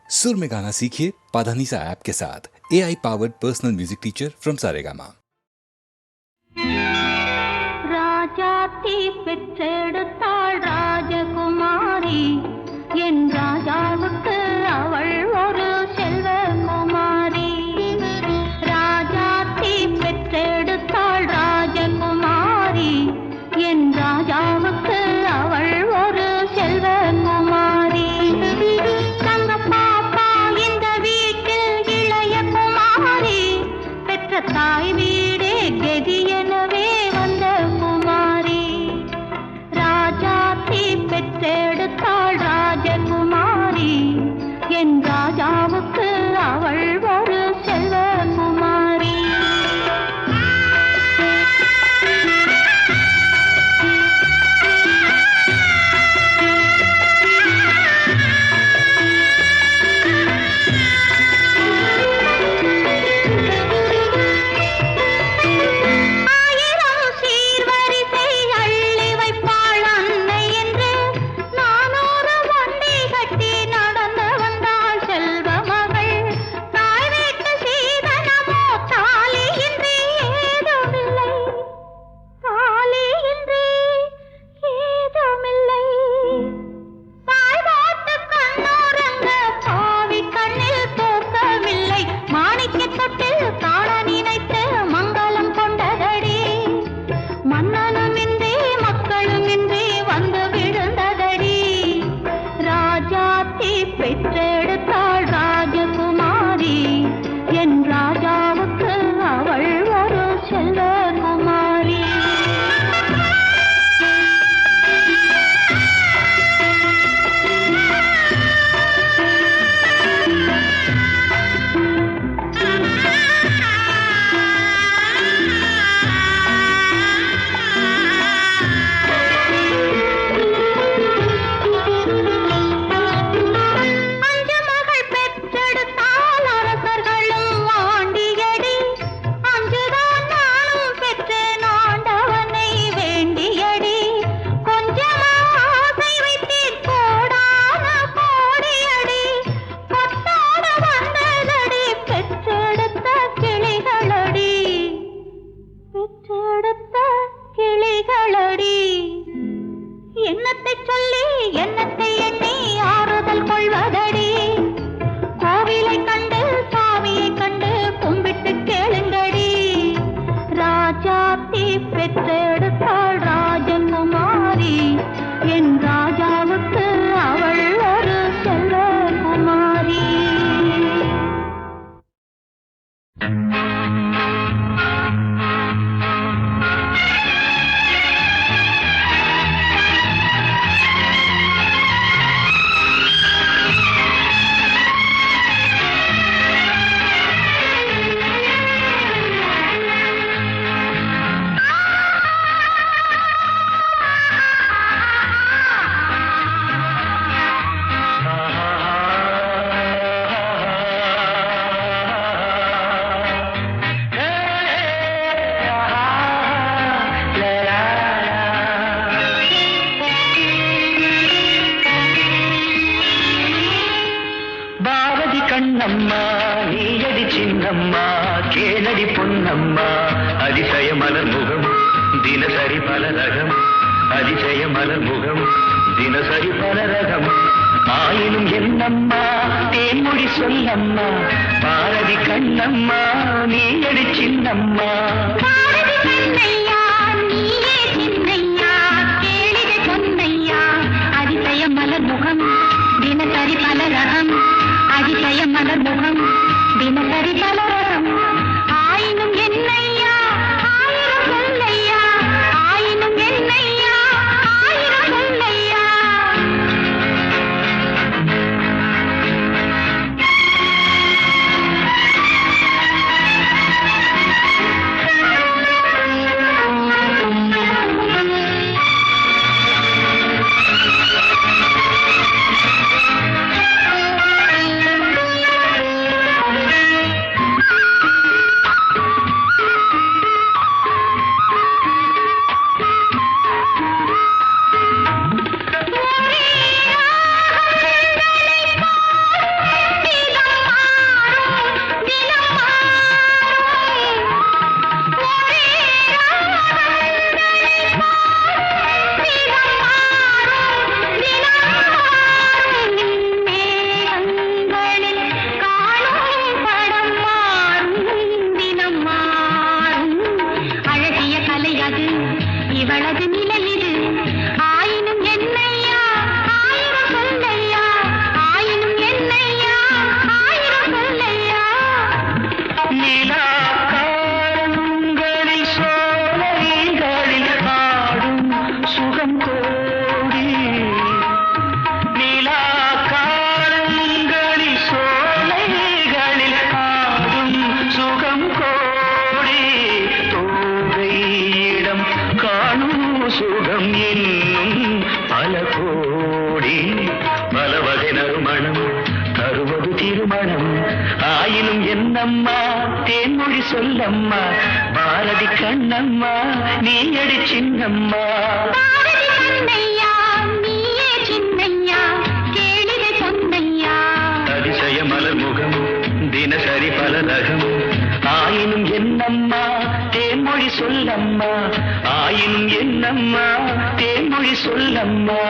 सुर में गाना सीखिए पाधानीसा ऐप के साथ। AI powered personal music teacher from Saregama. Rajathi பெற்றெடுத்தாள் ராஜகுமாரி, என் ராஜாவுக்கு அவள் ஒரு செல்வகுமாரி. ராஜாத்தி பெற்றெடுத்தாள் ராஜகுமாரி, என் ராஜாவுக்கு அவள் ஒரு செல்வகுமாரி. தங்க பாப்பா இந்த வீட்டில் இளைய குமாரி, பெற்ற தாய் வீடே கெதி எனவே வந்த குமாரி. ராஜாத்தி பெற்றெடுத்தாள் ராஜகுமாரி, என் ராஜாவுக்கு அவள் ஒரு செல்வகுமாரி. பெற்றெடுத்தாள் ராஜகுமாரி, என் ராஜாவுக்கு அவள் ஒரு செல்வகுமாரி. என்னத்தை சொல்லி என்னத்தை எண்ணி ஆறுதல் கொள்வதடி, கோவிலை கண்டு சாமியை கண்டு கும்பிட்டு கேளுங்கடி. ராஜாத்தி பெற்றெடுத்தாள் ராஜகுமாரி, என் ராஜாவுக்கு அவள் ஒரு செல்வகுமாரி. கண்ணம்மா நீயடி சின்னம்மா, கேளடி பொன்னம்மா, அதிசய மலர் முகம் தினசரி பல ரகம், அதிசய மலர் முகம் தினசரி பல ரகம். ஆயினும் என்னம்மா தேன்மொழி சொல்லம்மா, பாரதி கண்ணம்மா நீயடி சின்னம்மா. அதிசய மலர் முகம் தினசரி பல ரகம், அதிசய மலர் முகம் தினசரி பல ரகம். ஆயினும் என்னையா ஆயிரம் சொல்லையா, ஆயினும் என்னையா ஆயிரம் சொல்லையா. திருமணம் ஆயினும் என்னம்மா தேன்மொழி சொல்லம்மா பாரதி கண்ணம்மா நீ அடி சின்னம்மா பாரதி கண்ணையா நீயே சின்னையா கேளிகை சொன்னையா அதிசய மலர் முகம் தினசரி பல ரகம் ஆயினும் என்னம்மா தேன்மொழி சொல்லம்மா ஆயினும் என்னம்மா தேன்மொழி சொல்லம்மா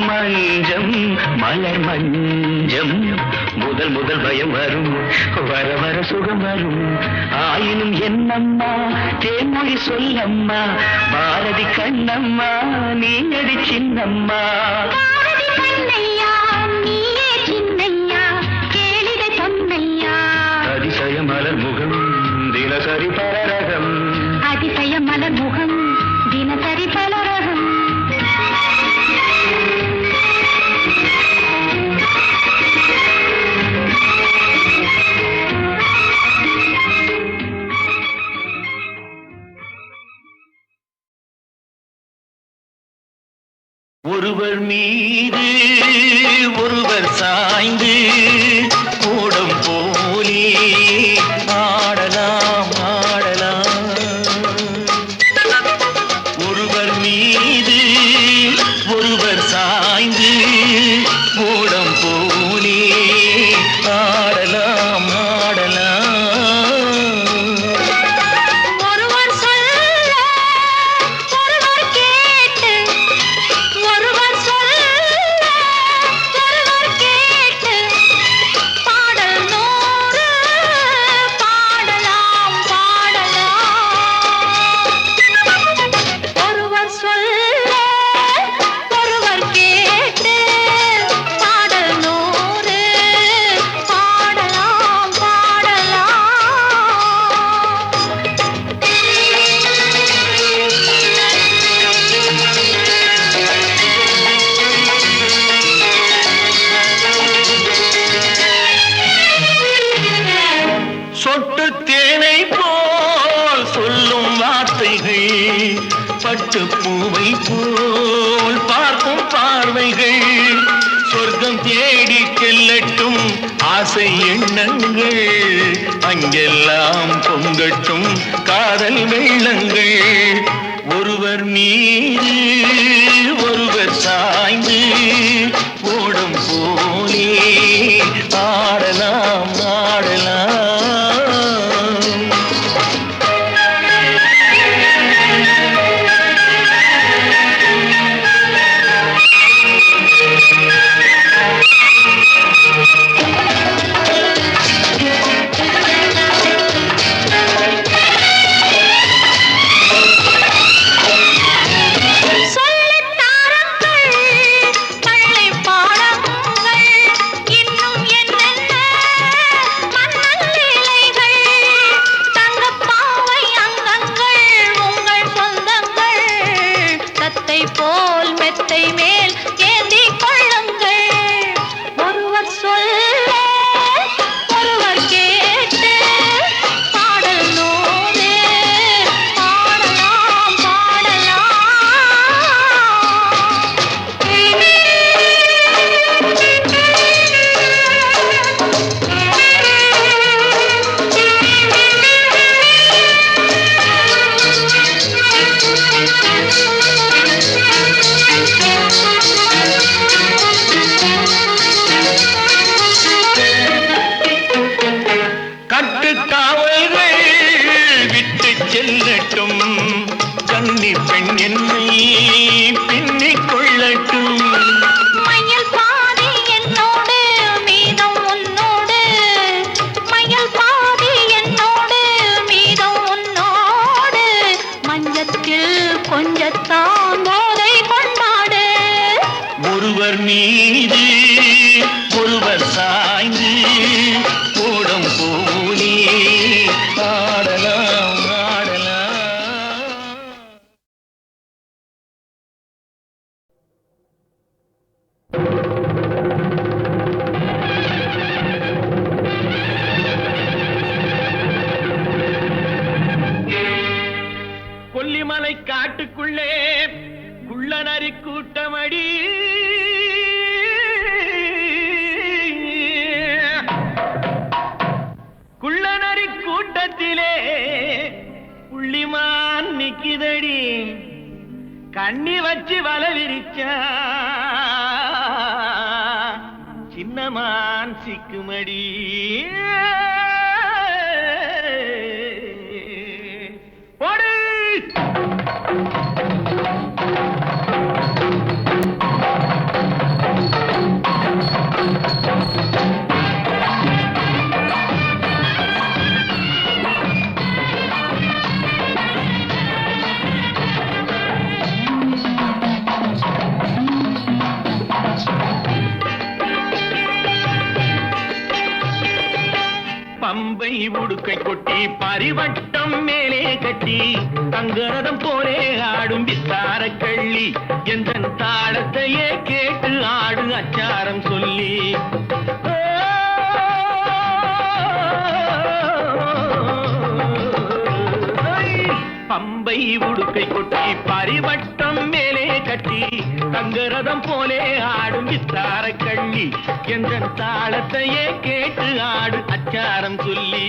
மஞ்சம் மலர் மஞ்சம் முதல் முதல் பயம் வரும் வர வர சுகம் வரும் ஆயினும் என்னம்மா தேன்மொழி சொல்லம்மா பாரதி கண்ணம்மா நீ அடி சின்னம்மா பாரதி கண்ணையா நீயே சின்னையா கேளிகை சொன்னையா அதிசய மலர் முகம் தினசரி பலரகம் அதிசய மலர் முகம் தினசரி பலரகம் ஒருவர் மீது ஒருவர் சாய்ந்து கூடம் போலே ஆடலாம் ஆடலாம் ஒருவர் மீது ஒருவர் சாய்ந்து கூடம் போலே ஆடலாம் ஆடலாம் ஒருவர் சொல்ல ஒருவர் கேட்டு ஒருவர் சொல்ல ஒருவர் கேட்டு பாடல் நூறு பாடலாம் பாடலாம் ஒருவர் சொல்ல ஒருவர் கேட்டு பாடல் நூறு பாடலாம் பாடலாம் சொட்டு தேனை போல் சொல்லும் வார்த்தைகள் பட்டு பூவை போல் பார்க்கும் பார்வைகள் சொர்க்கம் தேடி செல்லட்டும் ஆசை எண்ணங்கள் அங்கெல்லாம் பொங்கட்டும் காதல் வெள்ளங்கள் ஒருவர் மீது ஒருவர் சாய்ந்து ஓடும் போலே ஆடலாம் ஆடலாம் சொல்லித் தாருங்கள் பள்ளி பாடங்கள் இன்னும் என்னென்ன மீது ஒருவர் சாய்ந்து ஓடம் போலே ஆடலாம் ஆடலாம். கொல்லிமலை காட்டுக்குள்ளே குள்ளநரி கூட்டமடி குள்ளநரி கூட்டத்திலே புள்ளிமான் நிக்கிதடி கண்ணி வச்சு வல விரிச்சா சின்னமான் சிக்குமடி போடு. பம்பை உடுக்கை கொட்டி பரிவட்டம் மேலே கட்டி தங்கரதம் போலே ஆடும் வித்தார கள்ளி எந்த தாளத்தையே கேட்டு ஆடு அச்சாரம் சொல்லி பம்பை உடுக்கை கொட்டி பரிவட்டம் மேலே கட்டி தங்கரதம் போலே ஆடும் வித்தார கள்ளி என்ற தாளத்தையே கேட்டு ஆடு அச்சாரம் சொல்லி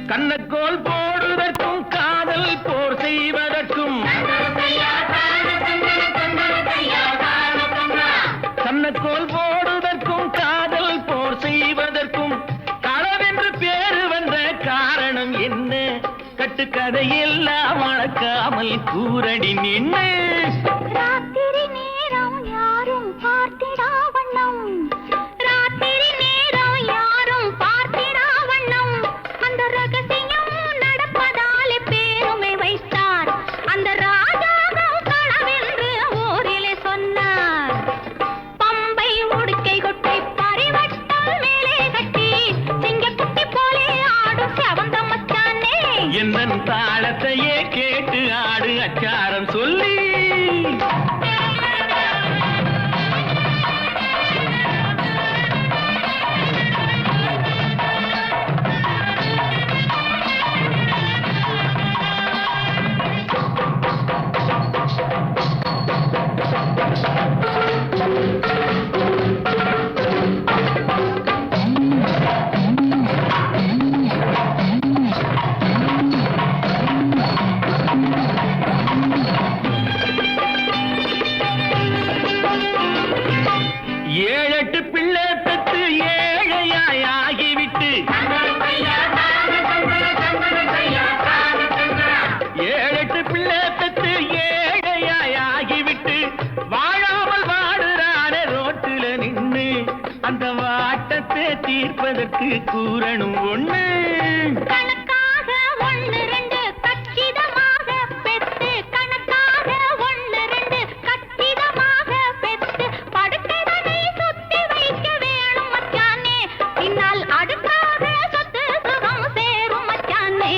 கண்ணக்கோல் போடுவதற்கும் காதல் போர் செய்வதற்கும் கண்ணக்கோல் போடுவதற்கும் காதல் போர் செய்வதற்கும் களவென்று பேரு வந்த காரணம் என்ன? கட்டுக்கதையெல்லாம் மறக்காமல் கூரடி நின்று ராத்திரி நேரம் யாரும் பார்த்திடா வண்ணம் ராத்திரி நேரம் யாரும் பார்த்திடா வண்ணம் அந்த ரகசியம் நடப்பதாலே பேருமை வைத்தார் அந்த ராஜாவும் களவென்று ஊரிலே சொன்னார் பம்பை உடுக்கை கொட்டை பரிவட்டம் மேலே கட்டி சிங்கக்குட்டி போலே ஆடும் செவந்த மச்சானே என்ன தாளத்தையே கேட்டு ஆடு அச்சாரம் சொல்லி ஏழெட்டு பிள்ளை பெற்று ஏழையாய் ஆகிவிட்டு ஏழெட்டு பிள்ளை பெற்று ஏழையாய் ஆகிவிட்டு வாழாமல் வாடுறானே ரோட்டில நின்று அந்த வாட்டத்தை தீர்ப்பதற்கு கூறணும் ஒண்ணு கணக்காக ஒன்று ரெண்டு கச்சிதமாக பெத்து கணக்காக ஒன்று ரெண்டு கச்சிதமாக பெத்து படுக்கைதனை சுத்தி வைக்க வேணும் மச்சானே பின்னால் அடுக்காக சொத்து சுகம் சேரும் மச்சானே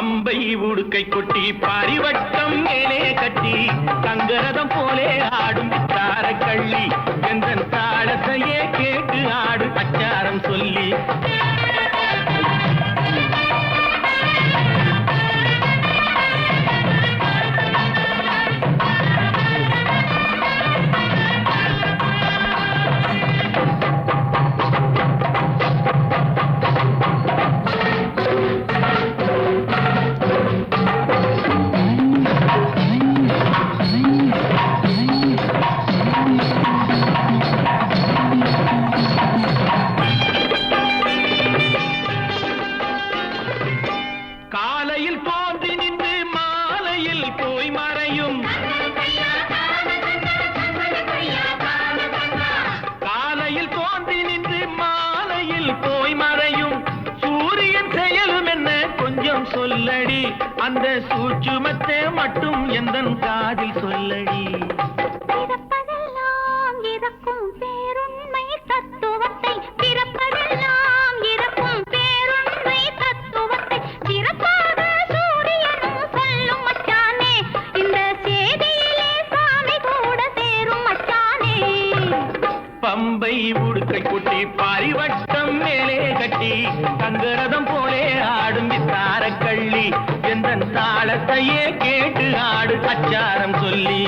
பம்பை உடுக்கை கொட்டி பரிவட்டம் மேலே கட்டி தங்கரதம் போலே ஆடும் தார கள்ளி எந்த தாளத்தையே கேட்டு ஆடு அச்சாரம் சொல்லி காலையில் தோன்றி நின்று மாலையில் போய் மறையும் காலையில் தோன்றி நின்று மாலையில் போய் மறையும் சூரியன் செயலும் என்ன கொஞ்சம் சொல்லடி அந்த சூட்சுமத்தை மட்டும் எந்தன் காதில் சொல்லடி பிறப்பதெல்லாம் இறக்கும் பேருண்மை தத்துவத்தை பிறப்பதெல்லாம் இறக்கும் பேருண்மை தத்துவத்தை சிறப்பாக சூரியனும் சொல்லும் மச்சானே இந்த செய்தியிலே சாமி கூட சேரும் மச்சானே பம்பை உடுக்கை கொட்டி பரிவட்டம் மேலே கட்டி தங்கரதம் போலே ஆடும் தார கள்ளி எந்த தாளத்தையே கேட்டு ஆடு அச்சாரம் சொல்லி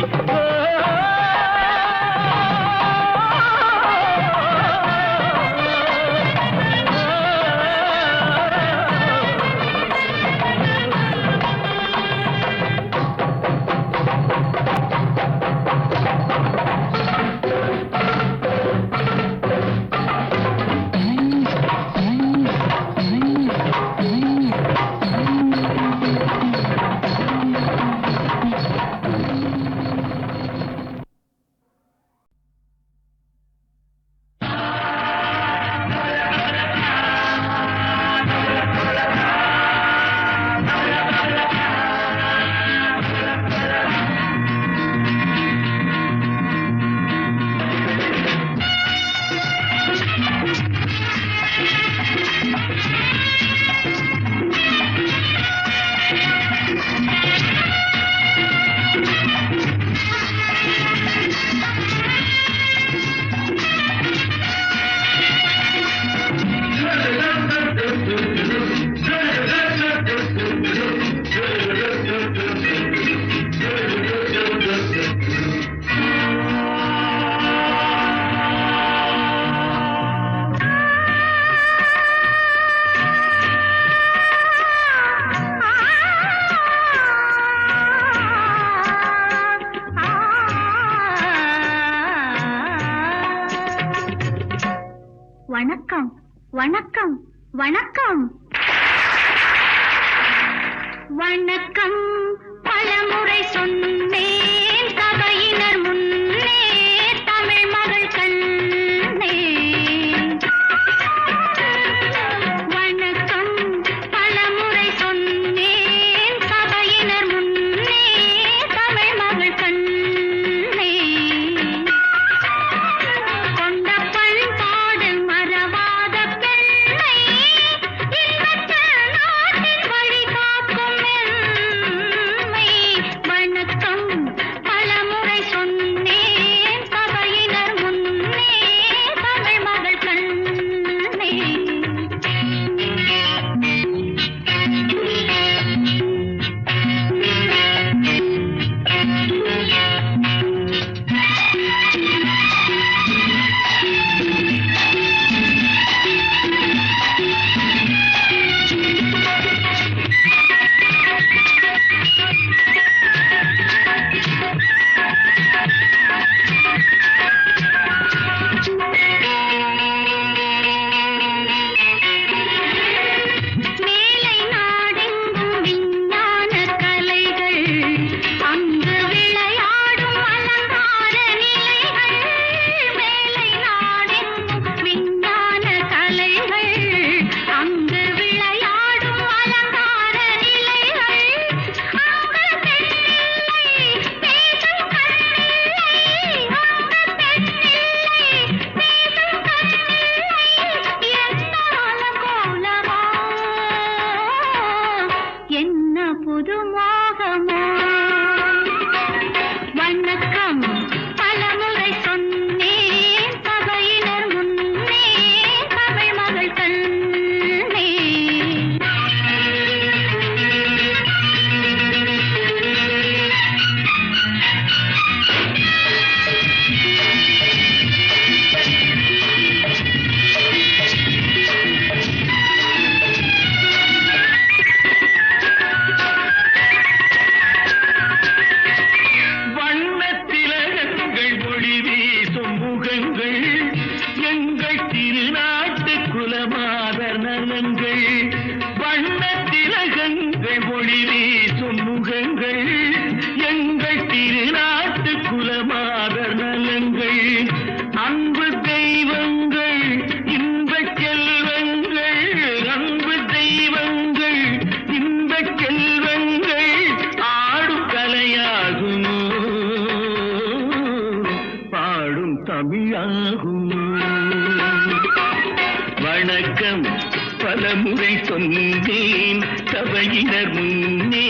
வணக்கம் வணக்கம் வணக்கம் வணக்கம் பலமுறை சொன்னேன் சபையினர் முன்னே தமிழ் மகள் கண்ணே வணக்கம் பலமுறை சொன்னேன் சபையினர் முன்னே தமிழ் மகள் கண்ணே கொண்ட பண்பாடு மறவாத பெண்ணை இன்பத்த நாட்டின் வழி காக்கும் எம்மை வணக்கம் கோலங்கள் வண்ண திலகங்கள் ஒளி வீசும் முகங்கள் எங்கள் திருநாட்டு குலமாதர் நலங்கள் அன்பு தெய்வங்கள் இன்பச் செல்வங்கள் அன்பு தெய்வங்கள் இன்பச் செல்வங்கள் ஆடும் கலையாகுமோ பாடும் தமிழாகுமோ வணக்கம் பலமுறை சொன்னேன் சபையினர் முன்னே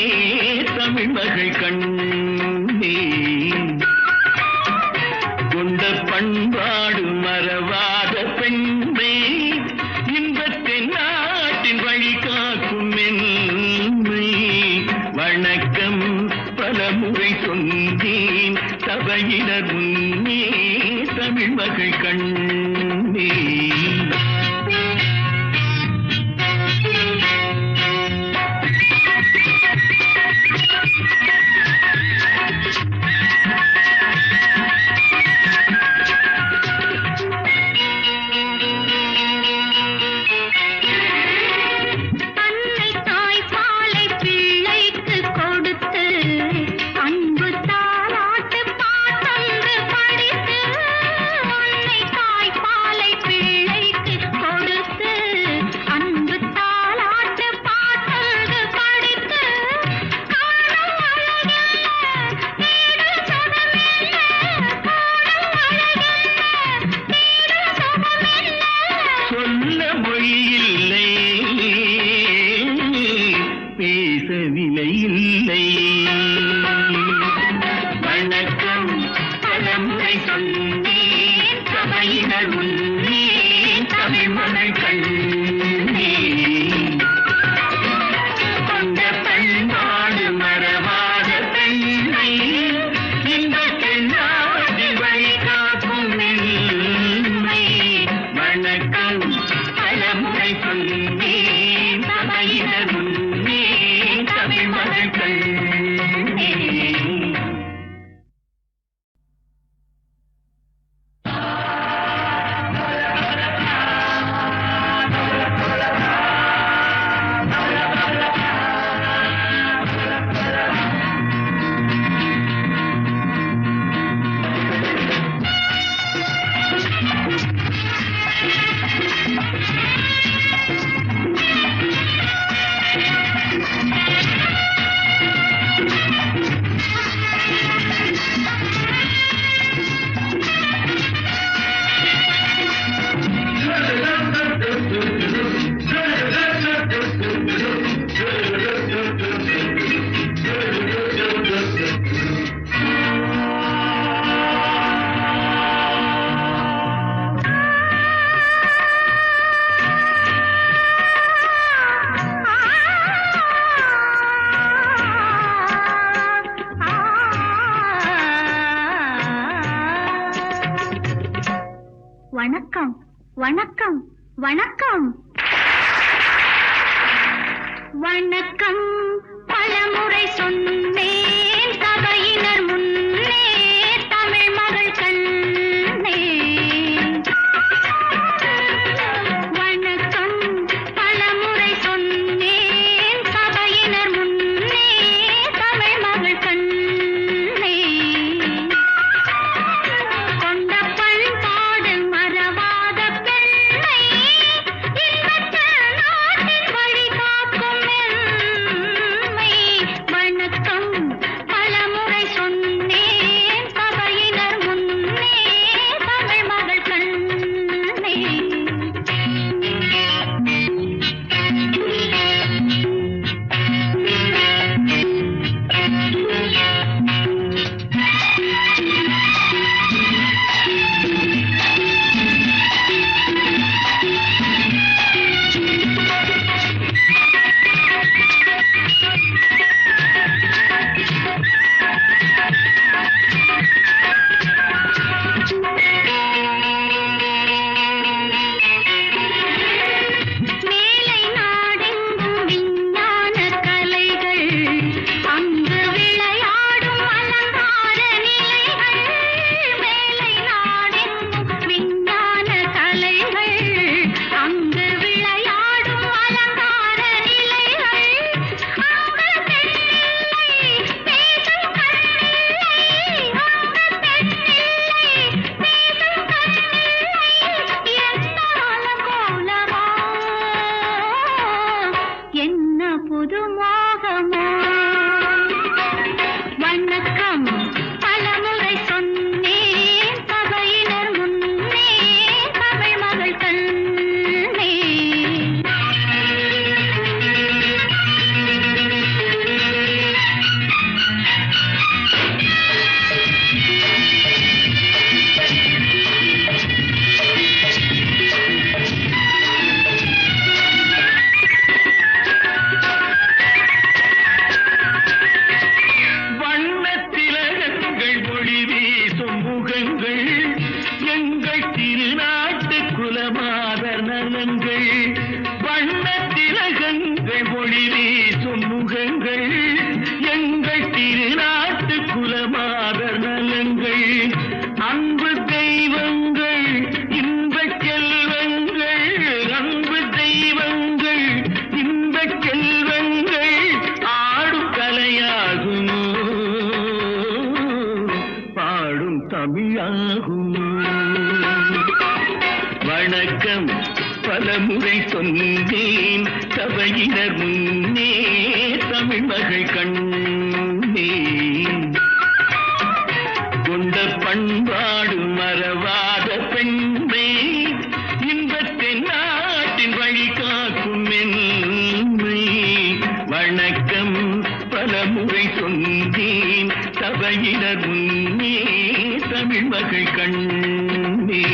தமிழ் மகள் கண்ணே கொண்ட பண்பாடு மறவாத பெண்ணே இன்பத்தின் நாட்டின் வழி காக்கும் மென்மை வணக்கம் பலமுறை சொன்னேன் சபையினர் முன்னே தமிழ் மகள் கண்ணே அன்னை தாய்ப்பாலை பிள்ளைக்கு கொடுத்து அன்பு தாலாட்டு பாட்டொன்று படித்து அன்னை தாய்ப்பாலை பிள்ளைக்கு கொடுத்து அன்பு தாலாட்டு பாட்டொன்று படித்து காணும் அழகென்ன வீடு சுகமென்ன காணும் அழகென்ன வீடு சுகமென்ன சொல்ல மொழியில்லை பேச விலையில்லை வணக்கம் பலமுறை சொன்னேன் சபையினர் முன்னே தமிழ் மகள் கண்ணே கொண்ட பண்பாடு மறவாத பெண்ணை இன்பத்தின் நாட்டில் வழி காக்கும் மென்மை வணக்கம் பலமுறை சொன்னேன் சபையினர் முன்னே தமிழ் மகள் கண்ணே வணக்கம் வணக்கம் வணக்கம் வணக்கம் பலமுறை சொன்னேன் சபையினர் முன்னே தமிழ் மகள் கண்ணே வணக்கம் பலமுறை சொன்னேன் சபையினர் முன்னே தமிழ் மகள் கண்ணே கொண்ட பண்பாடு மறவாத பெண்ணை இன்பத்த நாட்டின் வழி காக்கும் மென்மை வணக்கம் ஒளி வீசும் முகங்கள் எங்கள் திருநாட்டு குலமாதர் நலங்கள் அன்பு தெய்வங்கள் இன்பச் செல்வங்கள் அன்பு தெய்வங்கள் இன்பச் செல்வங்கள் ஆடும் கலையாகுமோ பாடும் தமிழாகுமோ வணக்கம் பலமுறை சொன்னேன் சபையினர் முன்னே தமிழ் மகள் கண்ணே கொண்ட பண்பாடு மறவாத பெண்ணே இன்பத்தின் நாட்டின் வழி காக்கும் மென்மை வணக்கம் பலமுறை சொன்னேன் சபையினர் முன்னே தமிழ் மகள் கண்ணே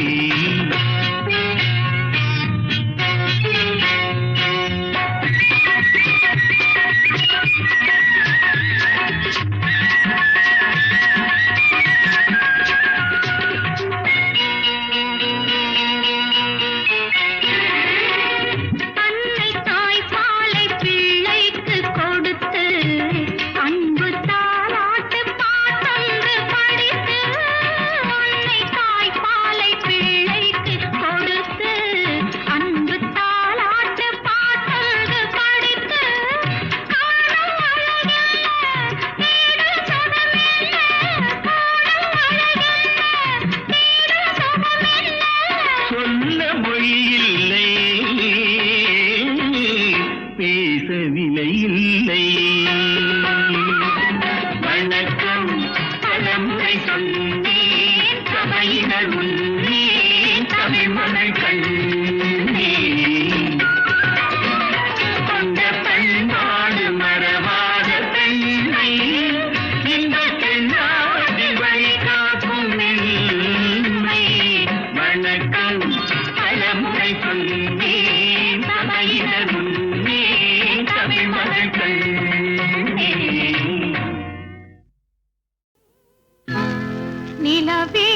நிலவே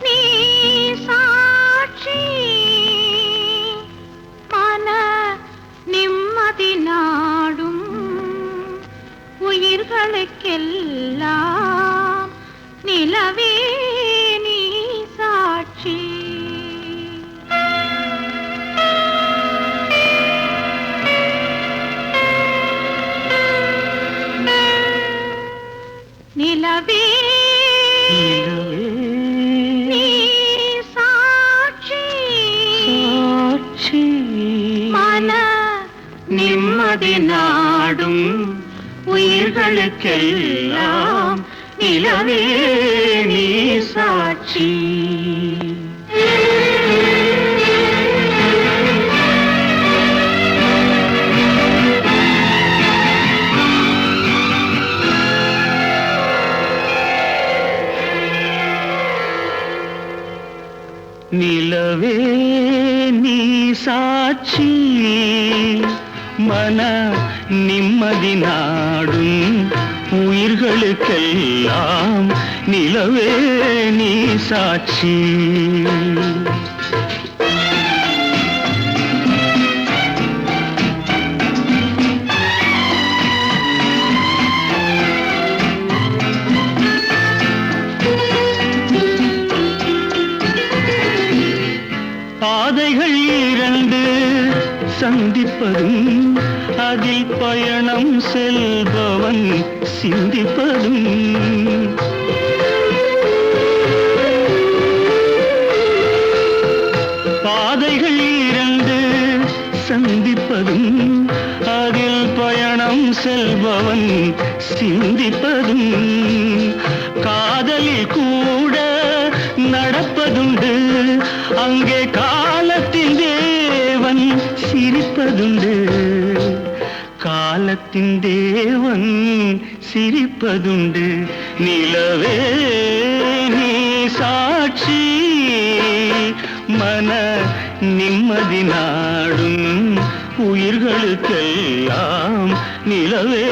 நீ சாட்சி மன நிம்மதி நாடும் உயிர்களுக்கெல்லாம் நிலவே நீ சாட்சி நிலவே நீ சாட்சி மன நிம்மதி நாடும் உயிர்களுக்கெல்லாம் நிலவே நீ சாட்சி நிலவே நீ சாட்சி மன நிம்மதி நாடும் உயிர்களுக்கெல்லாம் நிலவே நீ சாட்சி பாதைகள் இரண்டு சந்திப்பதும் அதில் பயணம் செல்பவன் சிந்திப்பதும் பாதைகள் இரண்டு சந்திப்பதும் அதில் பயணம் செல்பவன் சிந்திப்பதும் காதலில் கூட நடப்பதுண்டு அங்கே காலத்தின் தேவன் சிரிப்பதுண்டு காலத்தின் தேவன் சிரிப்பதுண்டு நிலவே நீ சாட்சி மன நிம்மதி நாடும் உயிர்களுக்கெல்லாம் நிலவே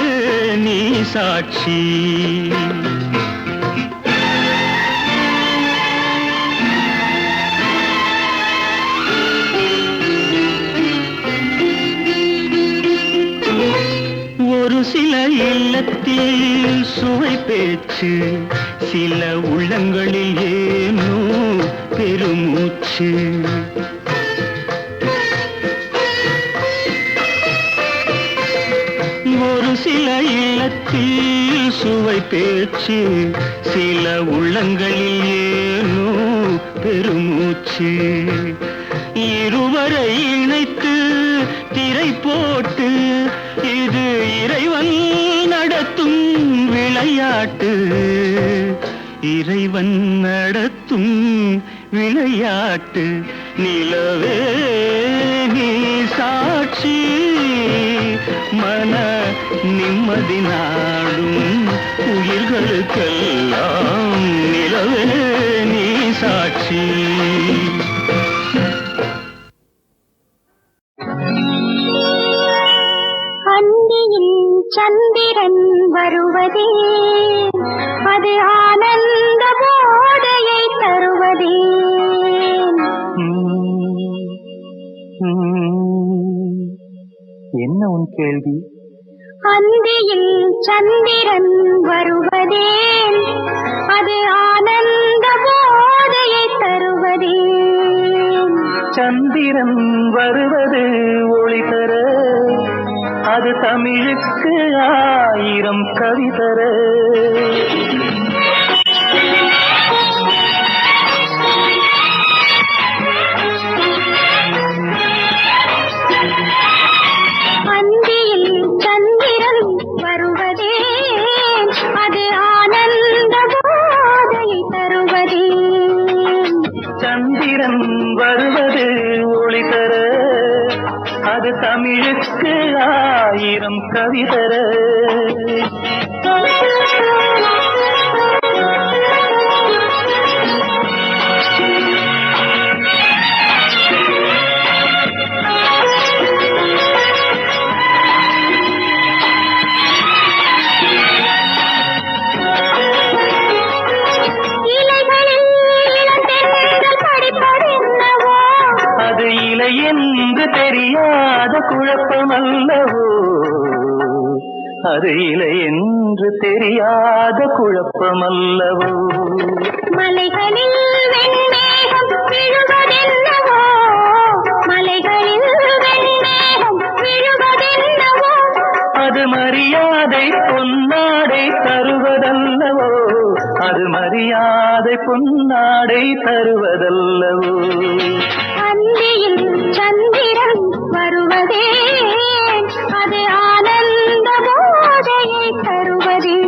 நீ சாட்சி இல்லத்தில் சுவை பேச்சு சில உள்ளங்களில் ஏனோ பெருமூச்சு ஒரு சில இல்லத்தில் சுவை பேச்சு சில உள்ளங்களில் ஏனோ பெருமூச்சு இருவரை இணைத்து திரை போட்டு இது இறைவன் நடத்தும் விளையாட்டு இறைவன் நடத்தும் விளையாட்டு நிலவே நீ சாட்சி மன நிம்மதி நாடும் உயிர்களுக்கெல்லாம் நிலவே நீ சாட்சி அந்தியில் சந்திரன் வருவதே அது ஆனந்த போதையை தருவதே என்ன உன் கேள்வி அந்தியில் சந்திரன் வருவதே அது ஆனந்த போதையை தருவதே சந்திரன் வருவது ஒளி தர அது தமிழுக்கு 1000 கவி தர அந்தியில் சந்திரன் வருவதே அது ஆனந்த போதையை தருவதே சந்திரன் வருவது ஒளி தர அது தமிழுக்கு 1000 கவி தர அது இலை என்று தெரியாத குழப்பமல்லவோ அது இலை என்று தெரியாத குழப்பமல்லவோ மலைகளில் வெண்மேகம் விழுவதென்னவோ மலைகளில் வெண்மேகம் விழுவதென்னவோ அது மரியாதை பொன்னாடை தருவதல்லவோ அது மரியாதை பொன்னாடை தருவதல்லவோ அந்தியில் சந்திரன் வருவதே அது ஆனந்த போதையை தருவதே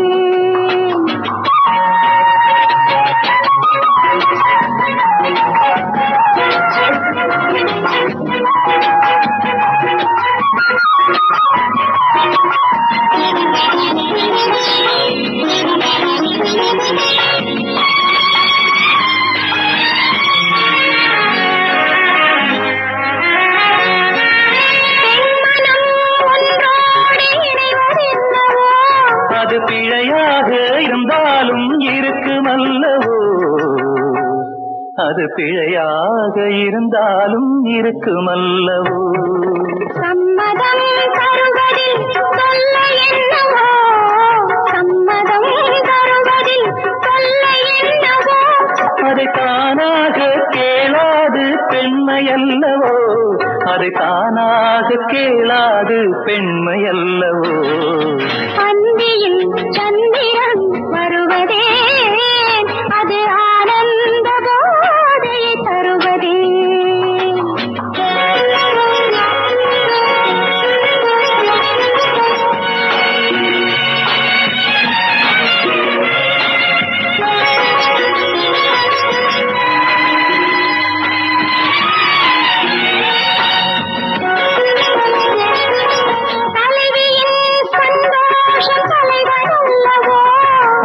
அது பிழையாக இருந்தாலும் இருக்குமல்லவோ அது பிழையாக இருந்தாலும் இருக்குமல்லவோ சம்மதம் தருவதில் தொல்லை என்னவோ சம்மதம் தருவதில் தொல்லை என்னவோ அதை தானாக கேளாது பெண்மையல்லவோ அதை தானாக கேளாது பெண்மையல்லவோ அந்தியில் சந்திரன் வருவதே அது ஆனந்த போதையை தருவதே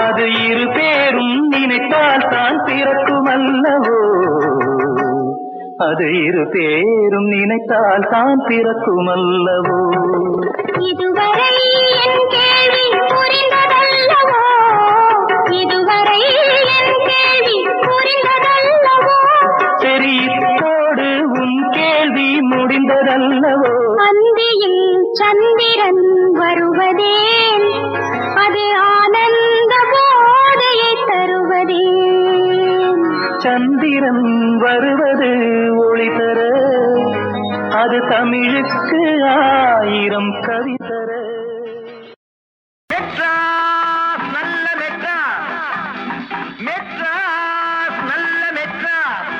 அது இரு பேரும் நினைத்தால் தான் பிறக்குமல்லவோ அது இரு பேரும் நினைத்தால் தான் பிறக்குமல்லவோ இதுவரை என் கேள்வி புரிந்ததல்லவோ இதுவரை என் கேள்வி புரிந்ததல்லவோ சரி இப்போது உன் கேள்வி முடிந்ததல்லவோ அந்தியில் சந்திரன் வருவதே அது ஆனந்த போதையை தருவதே. சந்திரன் வருவது ஒளி தர, அது தமிழுக்கு 1000 கவி தர. மெட்ராஸ் நல்ல மெட்ராஸ், மெட்ராஸ் நல்ல மெட்ராஸ்.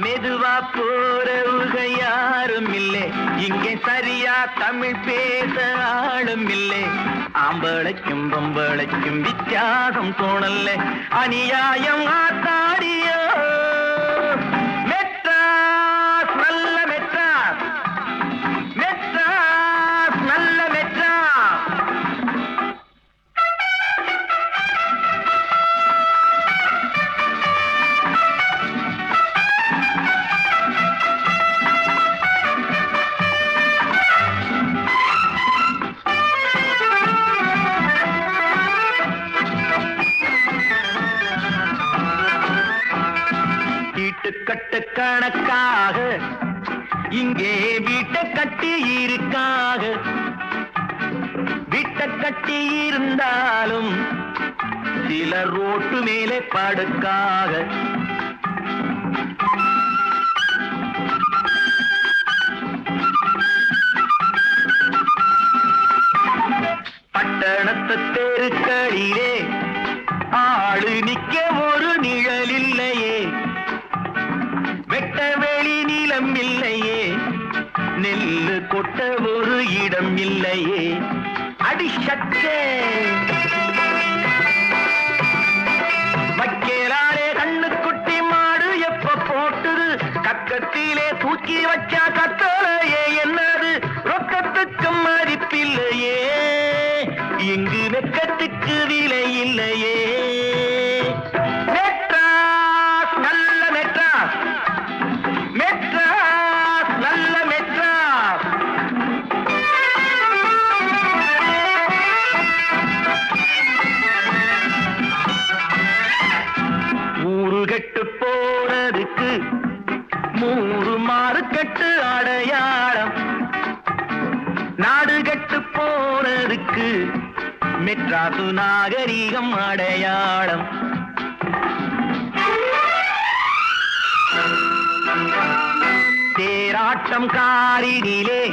மெதுவா போறவுக யாரும் இல்லை, இங்கே சரியா தமிழ் பேச ஆளும் இல்லை. ஆம்பளைக்கும் பொம்பளைக்கும் வித்தியாசம் தோணல்ல, அநியாயம் ஆத்தாடியோ. மெட்ராஸ் நல்ல மெட்ராஸ், மெட்ராஸ் நல்ல மெட்ராஸ். வீட்டுக்கட்டு கணக்காக இங்கே வீட்டை கட்டி இருக்காக. வீட்டை கட்டி இருந்தாலும் சில ரோட்டு மேலே படுக்காக. பட்டணத்து தெருக்களிலே ஆளு நிக்க ஒரு நிழல் இல்லையே, வெட்ட வெளி நிலம் இல்லையே, நெல்லு கொட்ட ஒரு இடம் இல்லையே. அடிச்சே வைக்கலாலே கண்ணுக்குட்டி மாடு எப்ப போட்டுது, கக்கத்திலே தூக்கி வச்சா கத்தலையே என்னது. ரொக்கத்துக்கு மதிப்பில்லையே, இங்கு வெக்கத்துக்கு விலை இல்லையே. மெட்ராஸ் நல்ல மெட்ராஸ், மெட்ராஸ் நல்ல மெட்ராஸ். ஊரு கெட்டு போனதுக்கு 3 மாறுக்கட்டு அடையாளம், நாடு கெட்டு போனதுக்கு மெட்ராசு நாகரிகம் அடையாளம். தேராட்டம் காரினிலே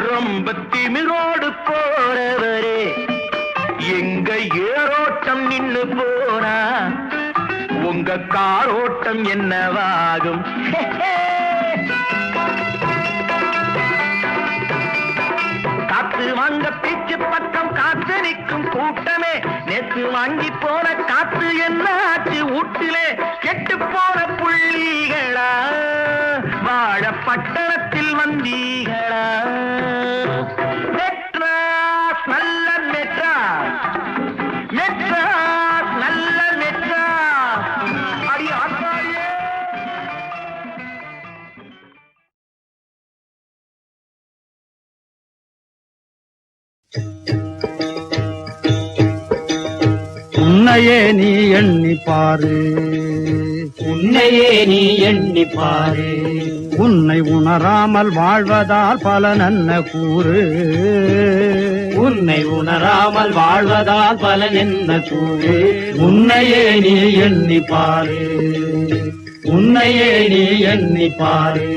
ரொம்ப திமிரோடு போறவரே, எங்க ஏரோட்டம் நின்னு போனா உங்க காரோட்டம் என்னவாகும்? காத்து வாங்க பீச்சு பக்கம் காத்து நிற்கும் கூட்டமே, நேற்று வாங்கி போன காத்து என்ன ஆச்சு வீட்டிலே? கெட்டு போன புள்ளிகளா வாழ பட்டணத்தில் வந்தீங்களா? மெட்ராஸ் நல்ல மெட்ராஸ், மெட்ராஸ் நல்ல மெட்ராஸ். அடி ஆத்தாடியே. உன்னையே நீ எண்ணி பாரு, உன்னையே நீ எண்ணி பாரு. உன்னை உணராமல் வாழ்வதால் பல நன்ன கூறு. உன்னை உணராமல் வாழ்வதால் பல என்ன கூறு. உன்னையே நீ எண்ணி பாரு, உன்னையே நீ எண்ணி பாரு.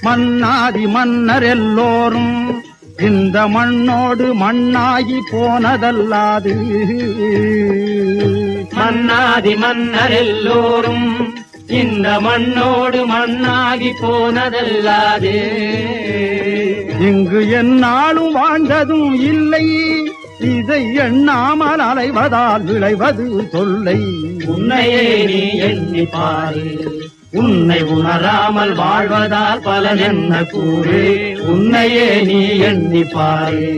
மன்னாதி மன்னர் எல்லோரும் இந்த மண்ணோடு மண்ணாகி போனதல்லாது. மன்னாதி மன்னர் எல்லோரும் இந்த மண்ணோடு மண்ணாகி போனதல்லாது. இங்கு எந்நாளும் வாழ்ந்ததும் இல்லை, இதை எண்ணாமல் அலைவதால் விளைவது தொல்லை. உன்னையே நீ எண்ணி பாரு. உன்னை உணராமல் வாழ்வதால் பலன் என்ன கூறு. உன்னையே நீ எண்ணி பாரு.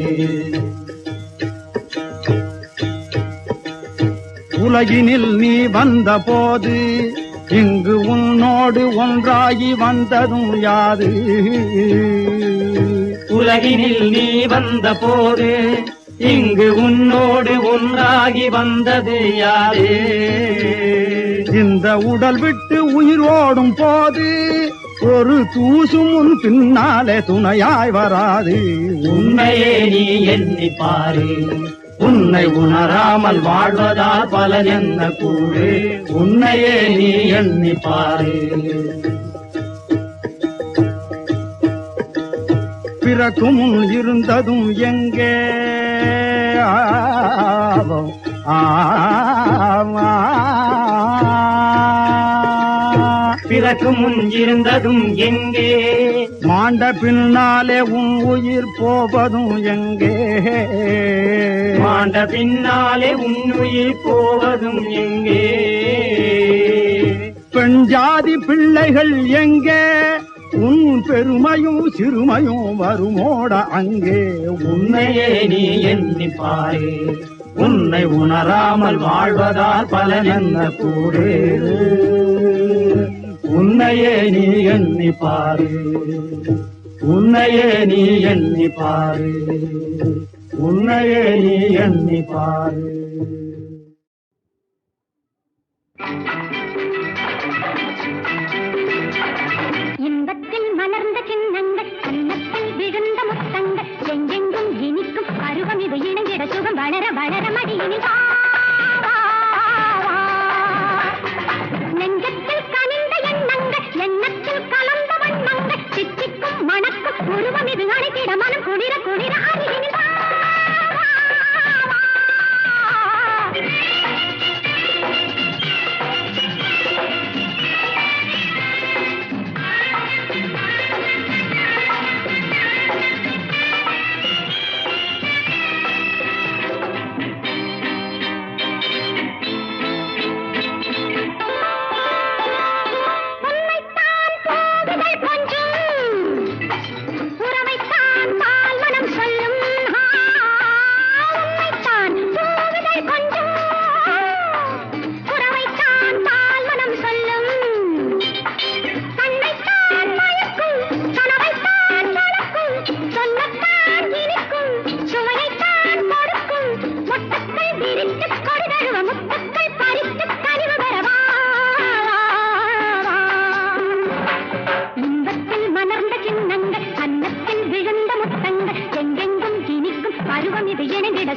உலகினில் நீ வந்த போது இங்கு உன்னோடு ஒன்றாகி வந்ததும் யாது. உலகினில் நீ வந்த போது இங்கு உன்னோடு ஒன்றாகி வந்தது யாரு. இந்த உடல் விட்டு உயிரோடும் போது ஒரு தூசும் உன் பின்னாலே துணையாய் வராது. உன்னையே நீ எண்ணி பாரு, உன்னை உணராமல் வாழ்வதால் பலன் என்ன கூறு. உன்னையே நீ எண்ணி பாரு. பிறக்கும் முன் இருந்ததும் எங்கே பிறக்கு முன் இருந்ததும் எங்கே, மாண்ட பின்னாலே உன் உயிர் போவதும் எங்கே, மாண்ட பின்னாலே உன் உயிர் போவதும் எங்கே. பெண் ஜாதி பிள்ளைகள் எங்கே, உன் பெருமையும் சிறுமையும் வருமோட அங்கே. உன்னையே நீ எண்ணி பாரு, உன்னை உணராமல் வாழ்வதால் பலன் என்ன கூறு. உன்னையே நீ எண்ணி பாரு, உன்னையே நீ எண்ணி பாரு, உன்னையே நீ எண்ணி பாரு. இன்பத்தில் மலர்ந்த சின்னங்கள், கன்னத்தில் விழுந்த முத்தங்கள், எங்கெங்கும் இனிக்கும் பருவம் இது இணைந்திட சுகம் வளர வளர மடியினில் வா, வா, வா. நெஞ்சத்தில் கனிந்த எண்ணங்கள், எண்ணத்தில் கலந்த வண்ணங்கள், சித்திக்கும் மணக்கும் உருவம் இது அழைத்திட மனம் குளிர குளிர அருகினில் வா, வா, வா.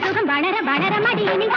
சுகம் வளர வளர மடியினில்